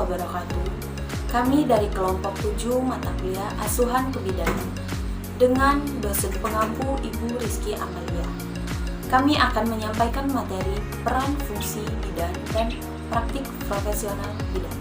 wabarakatuh. Kami dari kelompok 7 mata kuliah Asuhan Kebidanan dengan dosen pengampu Ibu Rizky Amalia. Kami akan menyampaikan materi peran fungsi bidan dan praktik profesional bidan.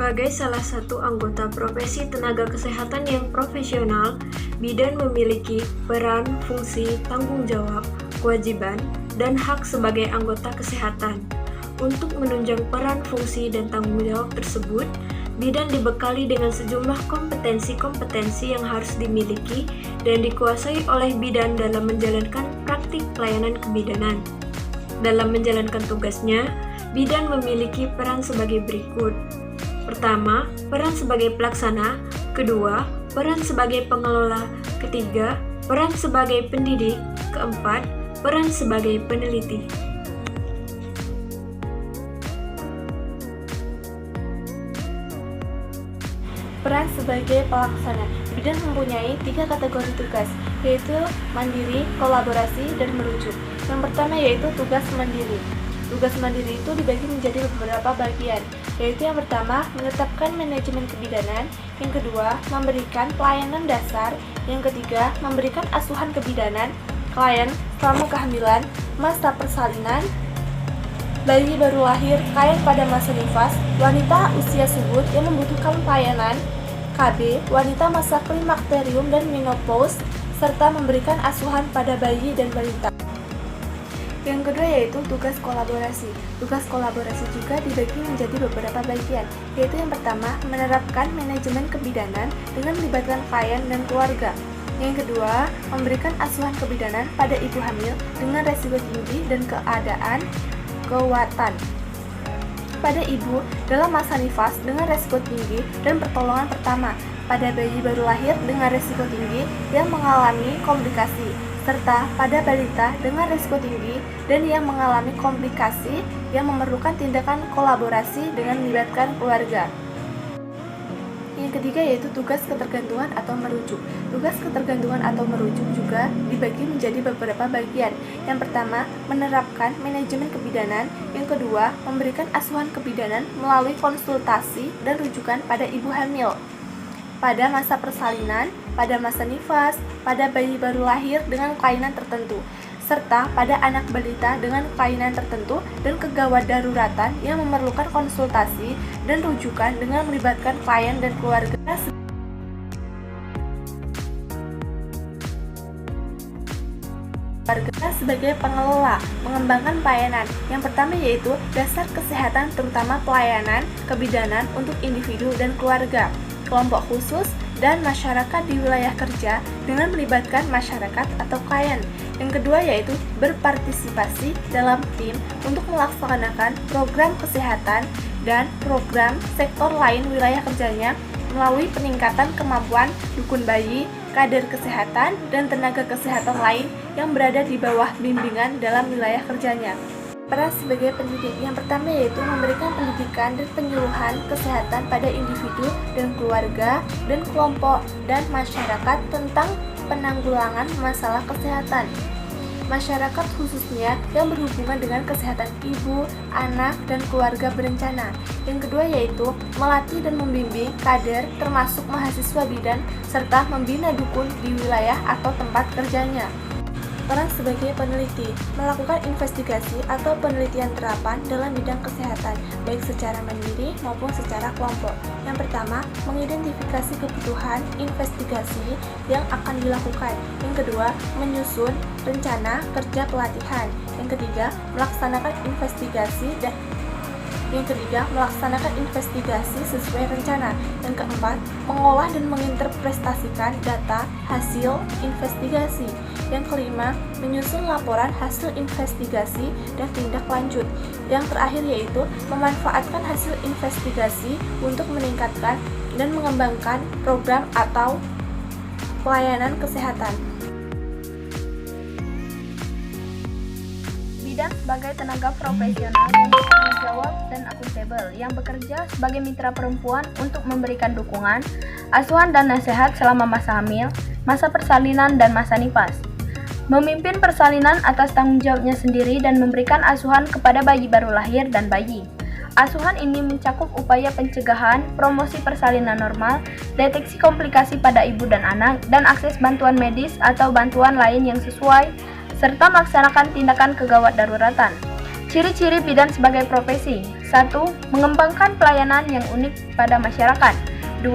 Sebagai salah satu anggota profesi tenaga kesehatan yang profesional, bidan memiliki peran, fungsi, tanggung jawab, kewajiban, dan hak sebagai anggota kesehatan. Untuk menunjang peran, fungsi, dan tanggung jawab tersebut, bidan dibekali dengan sejumlah kompetensi-kompetensi yang harus dimiliki dan dikuasai oleh bidan dalam menjalankan praktik pelayanan kebidanan. Dalam menjalankan tugasnya, bidan memiliki peran sebagai berikut. Pertama, peran sebagai pelaksana. Kedua, peran sebagai pengelola. Ketiga, peran sebagai pendidik. Keempat, peran sebagai peneliti. Peran sebagai pelaksana. Bidan mempunyai 3 kategori tugas, yaitu mandiri, kolaborasi, dan merujuk. Yang pertama yaitu tugas mandiri. Tugas mandiri itu dibagi menjadi beberapa bagian, yaitu yang pertama, menetapkan manajemen kebidanan, yang kedua, memberikan pelayanan dasar, yang ketiga, memberikan asuhan kebidanan, klien selama kehamilan, masa persalinan, bayi baru lahir, klien pada masa nifas, wanita usia subur yang membutuhkan pelayanan, KB, wanita masa klimakterium dan menopause, serta memberikan asuhan pada bayi dan balita. Yang kedua yaitu tugas kolaborasi. Tugas kolaborasi juga dibagi menjadi beberapa bagian, yaitu yang pertama, menerapkan manajemen kebidanan dengan melibatkan klien dan keluarga. Yang kedua, memberikan asuhan kebidanan pada ibu hamil dengan resiko tinggi dan keadaan kewatan. Pada ibu dalam masa nifas dengan resiko tinggi dan pertolongan pertama. Pada bayi baru lahir dengan resiko tinggi yang mengalami komplikasi, serta pada balita dengan risiko tinggi dan yang mengalami komplikasi yang memerlukan tindakan kolaborasi dengan melibatkan keluarga. Yang ketiga yaitu tugas ketergantungan atau merujuk. Tugas ketergantungan atau merujuk juga dibagi menjadi beberapa bagian. Yang pertama, menerapkan manajemen kebidanan. Yang kedua, memberikan asuhan kebidanan melalui konsultasi dan rujukan pada ibu hamil, pada masa persalinan, pada masa nifas, pada bayi baru lahir dengan kelainan tertentu, serta pada anak balita dengan kelainan tertentu dan kegawat daruratan yang memerlukan konsultasi dan rujukan dengan melibatkan klien dan keluarga. Sebagai pengelola, mengembangkan pelayanan. Yang pertama yaitu dasar kesehatan terutama pelayanan kebidanan untuk individu dan keluarga, kelompok khusus, dan masyarakat di wilayah kerja dengan melibatkan masyarakat atau klien. Yang kedua yaitu berpartisipasi dalam tim untuk melaksanakan program kesehatan dan program sektor lain wilayah kerjanya melalui peningkatan kemampuan dukun bayi, kader kesehatan, dan tenaga kesehatan lain yang berada di bawah bimbingan dalam wilayah kerjanya. Peran sebagai pendidik. Yang pertama yaitu memberikan pendidikan dan penyuluhan kesehatan pada individu dan keluarga dan kelompok dan masyarakat tentang penanggulangan masalah kesehatan masyarakat khususnya yang berhubungan dengan kesehatan ibu, anak, dan keluarga berencana. Yang kedua yaitu melatih dan membimbing kader termasuk mahasiswa bidan serta membina dukun di wilayah atau tempat kerjanya. Peran sebagai peneliti, melakukan investigasi atau penelitian terapan dalam bidang kesehatan, baik secara mandiri maupun secara kelompok. Yang pertama, mengidentifikasi kebutuhan investigasi yang akan dilakukan. Yang kedua, menyusun rencana kerja pelatihan. Yang ketiga, melaksanakan investigasi sesuai rencana. Yang keempat, mengolah dan menginterpretasikan data hasil investigasi. Yang kelima, menyusun laporan hasil investigasi dan tindak lanjut. Yang terakhir yaitu memanfaatkan hasil investigasi untuk meningkatkan dan mengembangkan program atau pelayanan kesehatan. Bidan sebagai tenaga profesional yang bertanggung jawab dan akuntabel, yang bekerja sebagai mitra perempuan untuk memberikan dukungan, asuhan dan nasihat selama masa hamil, masa persalinan, dan masa nifas. Memimpin persalinan atas tanggung jawabnya sendiri dan memberikan asuhan kepada bayi baru lahir dan bayi. Asuhan ini mencakup upaya pencegahan, promosi persalinan normal, deteksi komplikasi pada ibu dan anak, dan akses bantuan medis atau bantuan lain yang sesuai, serta melaksanakan tindakan kegawat daruratan. Ciri-ciri bidan sebagai profesi: 1. Mengembangkan pelayanan yang unik pada masyarakat. 2.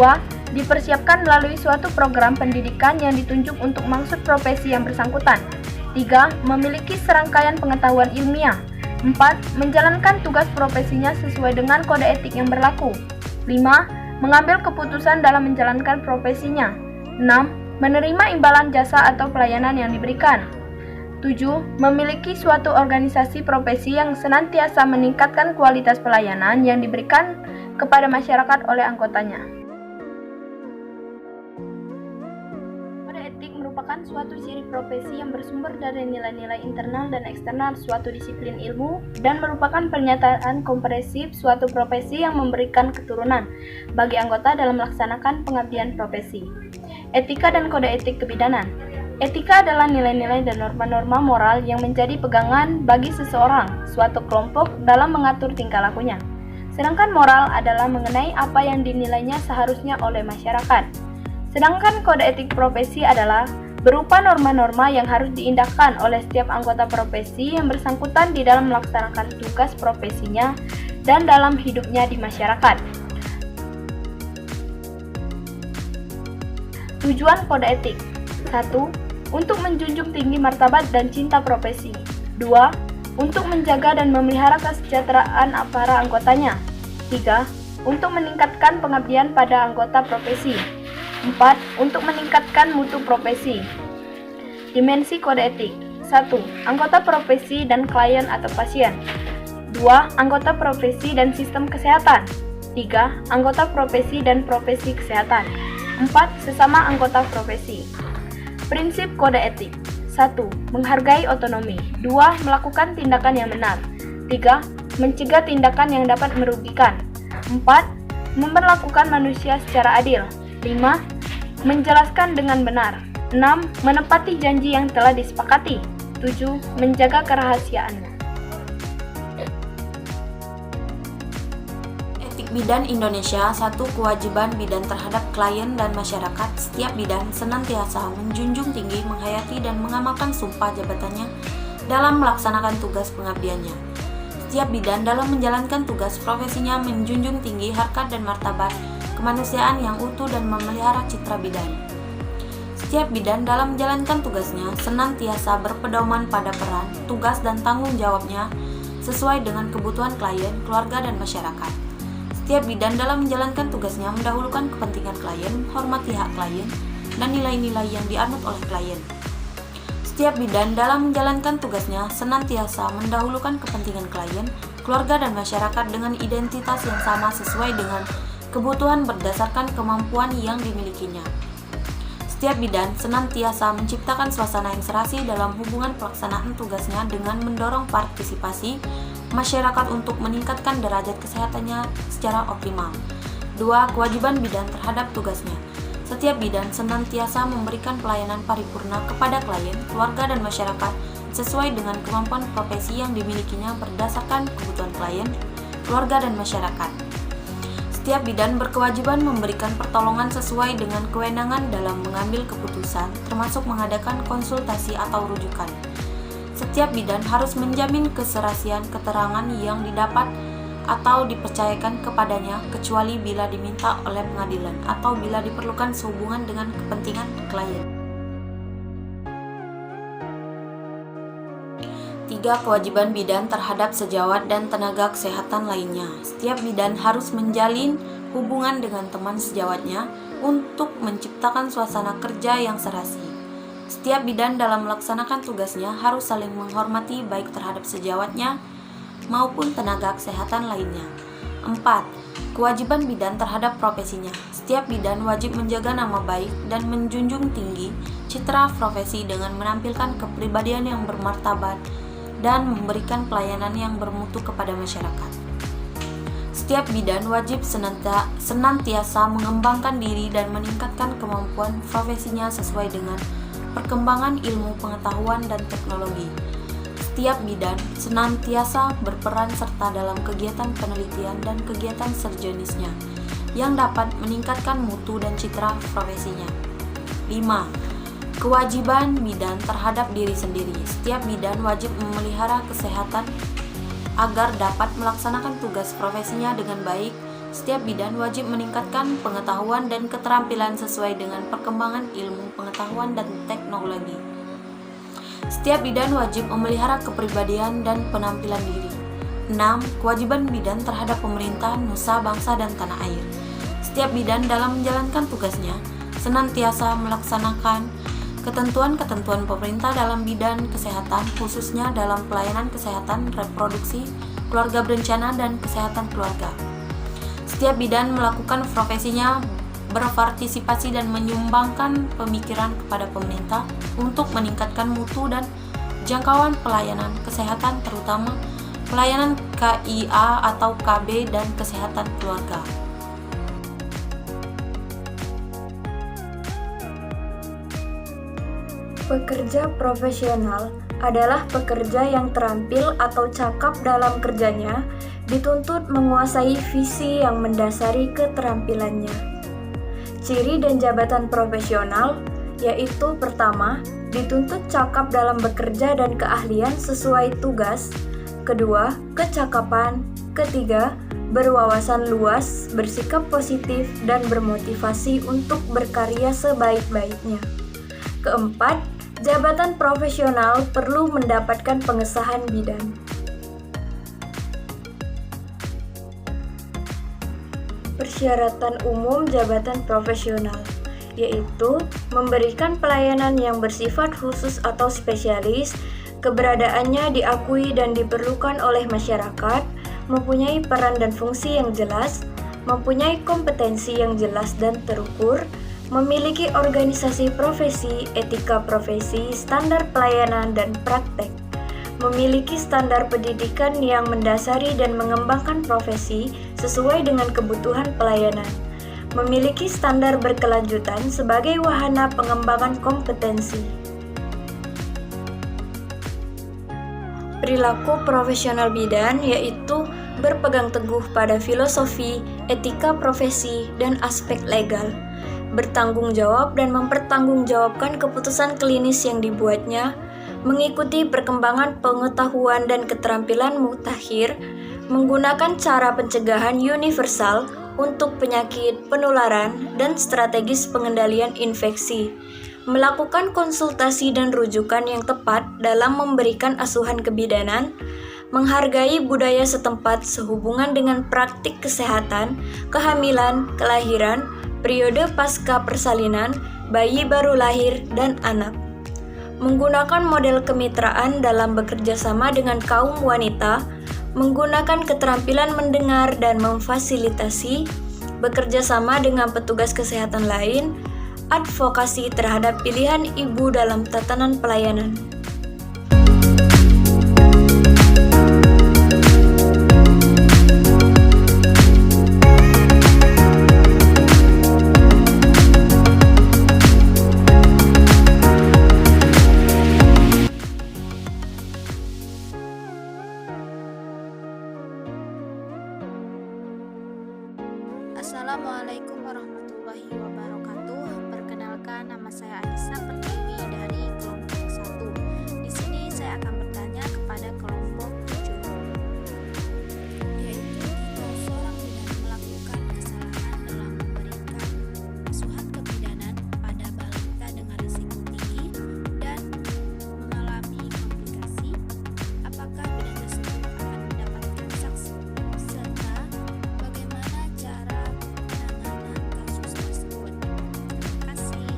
Dipersiapkan melalui suatu program pendidikan yang ditunjuk untuk maksud profesi yang bersangkutan. 3. Memiliki serangkaian pengetahuan ilmiah. 4. Menjalankan tugas profesinya sesuai dengan kode etik yang berlaku. 5. Mengambil keputusan dalam menjalankan profesinya. 6. Menerima imbalan jasa atau pelayanan yang diberikan. 7. Memiliki suatu organisasi profesi yang senantiasa meningkatkan kualitas pelayanan yang diberikan kepada masyarakat oleh anggotanya. Kode etik merupakan suatu ciri profesi yang bersumber dari nilai-nilai internal dan eksternal suatu disiplin ilmu dan merupakan pernyataan komprehensif suatu profesi yang memberikan keturunan bagi anggota dalam melaksanakan pengabdian profesi. Etika dan kode etik kebidanan. Etika adalah nilai-nilai dan norma-norma moral yang menjadi pegangan bagi seseorang, suatu kelompok dalam mengatur tingkah lakunya. Sedangkan moral adalah mengenai apa yang dinilainya seharusnya oleh masyarakat. Sedangkan kode etik profesi adalah berupa norma-norma yang harus diindahkan oleh setiap anggota profesi yang bersangkutan di dalam melaksanakan tugas profesinya dan dalam hidupnya di masyarakat. Tujuan kode etik: 1. Untuk menjunjung tinggi martabat dan cinta profesi. 2. Untuk menjaga dan memelihara kesejahteraan para anggotanya. 3. Untuk meningkatkan pengabdian pada anggota profesi. 4. Untuk meningkatkan mutu profesi. Dimensi kode etik: 1. Anggota profesi dan klien atau pasien. 2. Anggota profesi dan sistem kesehatan. 3. Anggota profesi dan profesi kesehatan. 4. Sesama anggota profesi. Prinsip kode etik: 1. Menghargai otonomi. 2. Melakukan tindakan yang benar. 3. Mencegah tindakan yang dapat merugikan. 4. Memperlakukan manusia secara adil. 5. Menjelaskan dengan benar. 6. Menepati janji yang telah disepakati. 7. Menjaga kerahasiaannya. Bidan Indonesia. 1. Kewajiban bidan terhadap klien dan masyarakat. Setiap bidan senantiasa menjunjung tinggi, menghayati, dan mengamalkan sumpah jabatannya dalam melaksanakan tugas pengabdiannya. Setiap bidan dalam menjalankan tugas profesinya menjunjung tinggi harkat dan martabat kemanusiaan yang utuh dan memelihara citra bidan. Setiap bidan dalam menjalankan tugasnya senantiasa berpedoman pada peran, tugas, dan tanggung jawabnya sesuai dengan kebutuhan klien, keluarga, dan masyarakat. Setiap bidan dalam menjalankan tugasnya mendahulukan kepentingan klien, hormati hak klien, dan nilai-nilai yang dianut oleh klien. Setiap bidan dalam menjalankan tugasnya senantiasa mendahulukan kepentingan klien, keluarga, dan masyarakat dengan identitas yang sama sesuai dengan kebutuhan berdasarkan kemampuan yang dimilikinya. Setiap bidan senantiasa menciptakan suasana yang serasi dalam hubungan pelaksanaan tugasnya dengan mendorong partisipasi masyarakat untuk meningkatkan derajat kesehatannya secara optimal. 2. Kewajiban bidan terhadap tugasnya. Setiap bidan senantiasa memberikan pelayanan paripurna kepada klien, keluarga, dan masyarakat sesuai dengan kemampuan profesi yang dimilikinya berdasarkan kebutuhan klien, keluarga, dan masyarakat. Setiap bidan berkewajiban memberikan pertolongan sesuai dengan kewenangan dalam mengambil keputusan, termasuk mengadakan konsultasi atau rujukan. Setiap bidan harus menjamin keserasian keterangan yang didapat atau dipercayakan kepadanya kecuali bila diminta oleh pengadilan atau bila diperlukan sehubungan dengan kepentingan klien. 3. Kewajiban bidan terhadap sejawat dan tenaga kesehatan lainnya. Setiap bidan harus menjalin hubungan dengan teman sejawatnya untuk menciptakan suasana kerja yang serasi. Setiap bidan dalam melaksanakan tugasnya harus saling menghormati baik terhadap sejawatnya maupun tenaga kesehatan lainnya. 4. Kewajiban bidan terhadap profesinya. Setiap bidan wajib menjaga nama baik dan menjunjung tinggi citra profesi dengan menampilkan kepribadian yang bermartabat dan memberikan pelayanan yang bermutu kepada masyarakat. Setiap bidan wajib senantiasa mengembangkan diri dan meningkatkan kemampuan profesinya sesuai dengan perkembangan ilmu pengetahuan dan teknologi. Setiap bidan senantiasa berperan serta dalam kegiatan penelitian dan kegiatan sejenisnya yang dapat meningkatkan mutu dan citra profesinya. 5. Kewajiban bidan terhadap diri sendiri. Setiap bidan wajib memelihara kesehatan agar dapat melaksanakan tugas profesinya dengan baik. Setiap bidan wajib meningkatkan pengetahuan dan keterampilan sesuai dengan perkembangan ilmu pengetahuan dan teknologi. Setiap bidan wajib memelihara kepribadian dan penampilan diri. 6. Kewajiban bidan terhadap pemerintah, nusa, bangsa, dan tanah air. Setiap bidan dalam menjalankan tugasnya senantiasa melaksanakan ketentuan-ketentuan pemerintah dalam bidang kesehatan, khususnya dalam pelayanan kesehatan reproduksi, keluarga berencana, dan kesehatan keluarga. Setiap bidan melakukan profesinya berpartisipasi dan menyumbangkan pemikiran kepada pemerintah untuk meningkatkan mutu dan jangkauan pelayanan kesehatan, terutama pelayanan KIA atau KB dan kesehatan keluarga. Pekerja profesional adalah pekerja yang terampil atau cakap dalam kerjanya, dituntut menguasai visi yang mendasari keterampilannya. Ciri dan jabatan profesional yaitu: pertama, dituntut cakap dalam bekerja dan keahlian sesuai tugas. Kedua, kecakapan. Ketiga, berwawasan luas, bersikap positif, dan bermotivasi untuk berkarya sebaik-baiknya. Keempat, jabatan profesional perlu mendapatkan pengesahan bidan. Persyaratan umum jabatan profesional yaitu memberikan pelayanan yang bersifat khusus atau spesialis, keberadaannya diakui dan diperlukan oleh masyarakat, mempunyai peran dan fungsi yang jelas, mempunyai kompetensi yang jelas dan terukur, memiliki organisasi profesi, etika profesi, standar pelayanan dan praktek, memiliki standar pendidikan yang mendasari dan mengembangkan profesi sesuai dengan kebutuhan pelayanan, memiliki standar berkelanjutan sebagai wahana pengembangan kompetensi. Perilaku profesional bidan yaitu berpegang teguh pada filosofi, etika profesi, dan aspek legal, bertanggung jawab dan mempertanggungjawabkan keputusan klinis yang dibuatnya, mengikuti perkembangan pengetahuan dan keterampilan mutakhir, menggunakan cara pencegahan universal untuk penyakit penularan dan strategis pengendalian infeksi, melakukan konsultasi dan rujukan yang tepat dalam memberikan asuhan kebidanan, menghargai budaya setempat sehubungan dengan praktik kesehatan, kehamilan, kelahiran, periode pasca persalinan, bayi baru lahir, dan anak. Menggunakan model kemitraan dalam bekerja sama dengan kaum wanita, menggunakan keterampilan mendengar dan memfasilitasi, bekerja sama dengan petugas kesehatan lain, advokasi terhadap pilihan ibu dalam tatanan pelayanan. Assalamualaikum warahmatullahi wabarakatuh. Perkenalkan, nama saya Anissa Pertiwi dari kelompok 1. Di sini saya akan bertanya kepada kelompok 7, yaitu jika seorang bidan melakukan kesalahan dalam memberikan asuhan kebidanan pada balita dengan risiko tinggi dan mengalami komplikasi, apakah bidan tersebut akan mendapatkan sanksi serta bagaimana cara penanganan kasus tersebut? Terima kasih.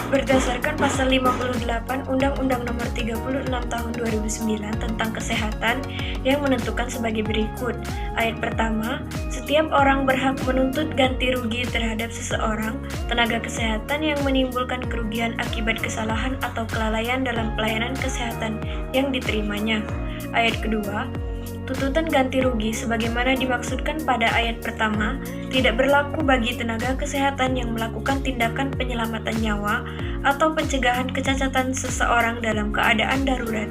Berdasarkan pasal 58 Undang-Undang Nomor 36 Tahun 2009 tentang Kesehatan yang menentukan sebagai berikut. Ayat pertama, setiap orang berhak menuntut ganti rugi terhadap seseorang, tenaga kesehatan yang menimbulkan kerugian akibat kesalahan atau kelalaian dalam pelayanan kesehatan yang diterimanya. Ayat kedua, tuntutan ganti rugi sebagaimana dimaksudkan pada ayat pertama tidak berlaku bagi tenaga kesehatan yang melakukan tindakan penyelamatan nyawa atau pencegahan kecacatan seseorang dalam keadaan darurat.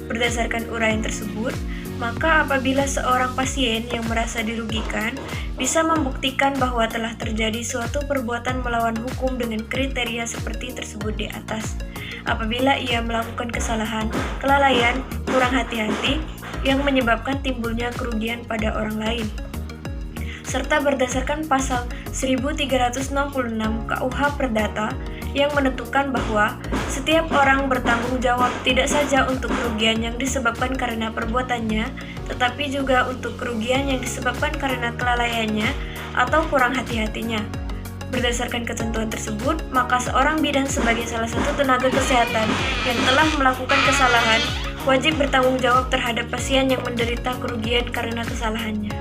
Berdasarkan uraian tersebut, maka apabila seorang pasien yang merasa dirugikan bisa membuktikan bahwa telah terjadi suatu perbuatan melawan hukum dengan kriteria seperti tersebut di atas. Apabila ia melakukan kesalahan, kelalaian, kurang hati-hati, yang menyebabkan timbulnya kerugian pada orang lain. Serta berdasarkan pasal 1366 KUH Perdata yang menentukan bahwa setiap orang bertanggung jawab tidak saja untuk kerugian yang disebabkan karena perbuatannya, tetapi juga untuk kerugian yang disebabkan karena kelalaiannya atau kurang hati-hatinya. Berdasarkan ketentuan tersebut, maka seorang bidan sebagai salah satu tenaga kesehatan yang telah melakukan kesalahan wajib bertanggung jawab terhadap pasien yang menderita kerugian karena kesalahannya.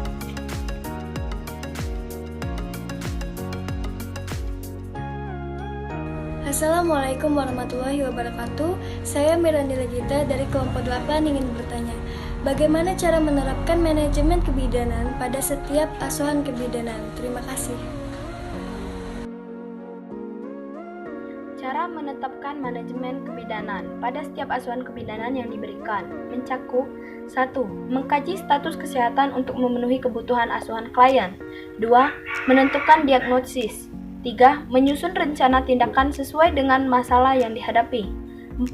Assalamualaikum warahmatullahi wabarakatuh. Saya Mirandi Legita dari kelompok 8 ingin bertanya, bagaimana cara menerapkan manajemen kebidanan pada setiap asuhan kebidanan? Terima kasih. Cara menetapkan manajemen kebidanan pada setiap asuhan kebidanan yang diberikan mencakup 1. Mengkaji status kesehatan untuk memenuhi kebutuhan asuhan klien. 2. Menentukan diagnosis. 3. Menyusun rencana tindakan sesuai dengan masalah yang dihadapi. 4.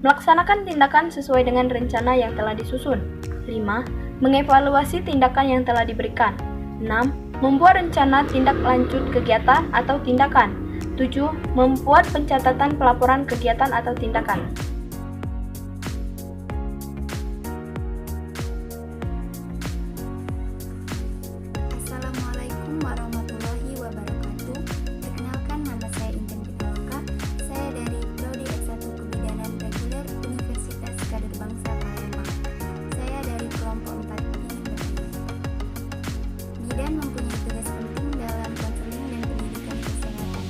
Melaksanakan tindakan sesuai dengan rencana yang telah disusun. 5. Mengevaluasi tindakan yang telah diberikan. 6. Membuat rencana tindak lanjut kegiatan atau tindakan. 7. Membuat pencatatan pelaporan kegiatan atau tindakan. Assalamualaikum warahmatullahi wabarakatuh. Perkenalkan, nama saya Intan Pitaloka. Saya dari Prodi S1 Kebidanan Reguler Universitas Kader Bangsa Palembang. Saya dari kelompok 4 ini bertanya. Bidan mempunyai tugas penting dalam konseling dan pendidikan kesehatan.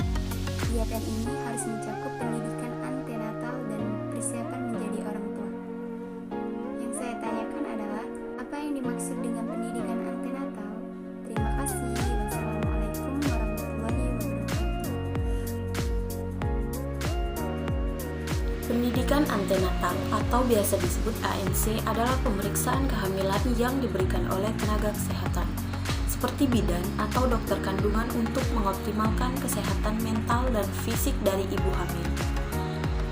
Kegiatan ini harus mencakup pendidikan antenatal dan persiapan menjadi orang tua. Yang saya tanyakan adalah, apa yang dimaksud dengan pendidikan antenatal? Terima kasih. Wassalamualaikum warahmatullahi wabarakatuh. Pendidikan antenatal atau biasa disebut ANC adalah pemeriksaan kehamilan yang diberikan oleh tenaga kesehatan seperti bidan atau dokter kandungan untuk mengoptimalkan kesehatan mental dan fisik dari ibu hamil.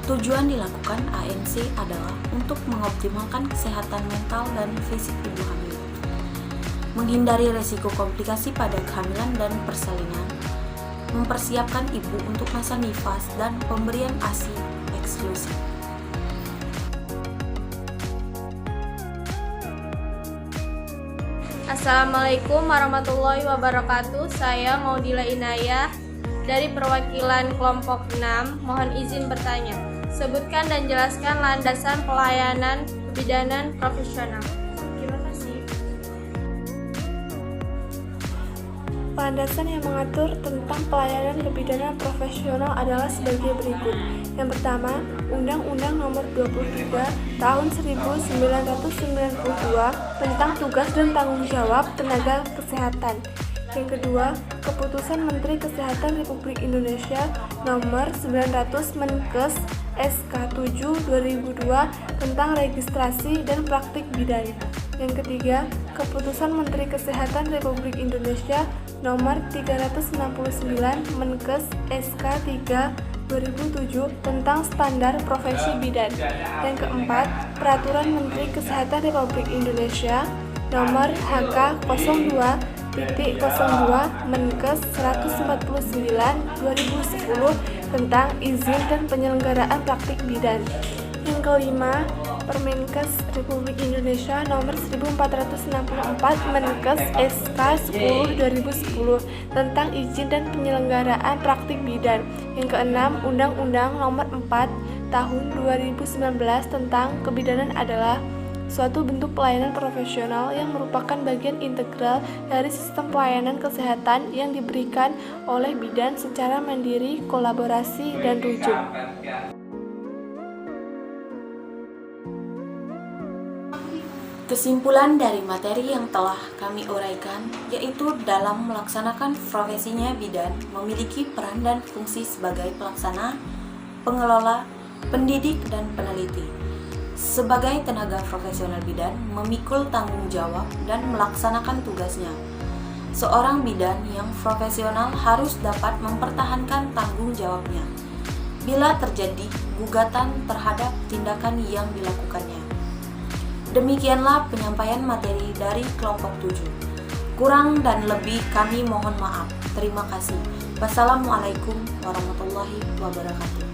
Tujuan dilakukan ANC adalah untuk mengoptimalkan kesehatan mental dan fisik ibu hamil, menghindari resiko komplikasi pada kehamilan dan persalinan, mempersiapkan ibu untuk masa nifas, dan pemberian ASI eksklusif. Assalamualaikum warahmatullahi wabarakatuh. Saya Maudila Inayah dari perwakilan kelompok 6. Mohon izin bertanya. Sebutkan dan jelaskan landasan pelayanan kebidanan profesional. Terima kasih. Landasan yang mengatur tentang pelayanan kebidanan profesional adalah sebagai berikut. Yang pertama, Undang-Undang Nomor 23 Tahun 1992 tentang tugas dan tanggung jawab tenaga kesehatan. Yang kedua, Keputusan Menteri Kesehatan Republik Indonesia Nomor 900 Menkes SK 7 2002 tentang registrasi dan praktik bidan. Yang ketiga, Keputusan Menteri Kesehatan Republik Indonesia Nomor 369 Menkes SK 3 2007 tentang standar profesi bidan. Yang keempat, Peraturan Menteri Kesehatan Republik Indonesia Nomor HK 02.02 Menkes 149 2010 tentang izin dan penyelenggaraan praktik bidan. Yang kelima, Permenkes Republik Indonesia Nomor 1464 Menkes SK 10/2010 tentang izin dan penyelenggaraan praktik bidan. Yang keenam, Undang-Undang Nomor 4 Tahun 2019 tentang kebidanan adalah suatu bentuk pelayanan profesional yang merupakan bagian integral dari sistem pelayanan kesehatan yang diberikan oleh bidan secara mandiri, kolaborasi, dan rujuk. Kesimpulan dari materi yang telah kami uraikan yaitu dalam melaksanakan profesinya bidan memiliki peran dan fungsi sebagai pelaksana, pengelola, pendidik, dan peneliti. Sebagai tenaga profesional bidan memikul tanggung jawab dan melaksanakan tugasnya. Seorang bidan yang profesional harus dapat mempertahankan tanggung jawabnya bila terjadi gugatan terhadap tindakan yang dilakukannya. Demikianlah penyampaian materi dari kelompok 7. Kurang dan lebih kami mohon maaf. Terima kasih. Wassalamualaikum warahmatullahi wabarakatuh.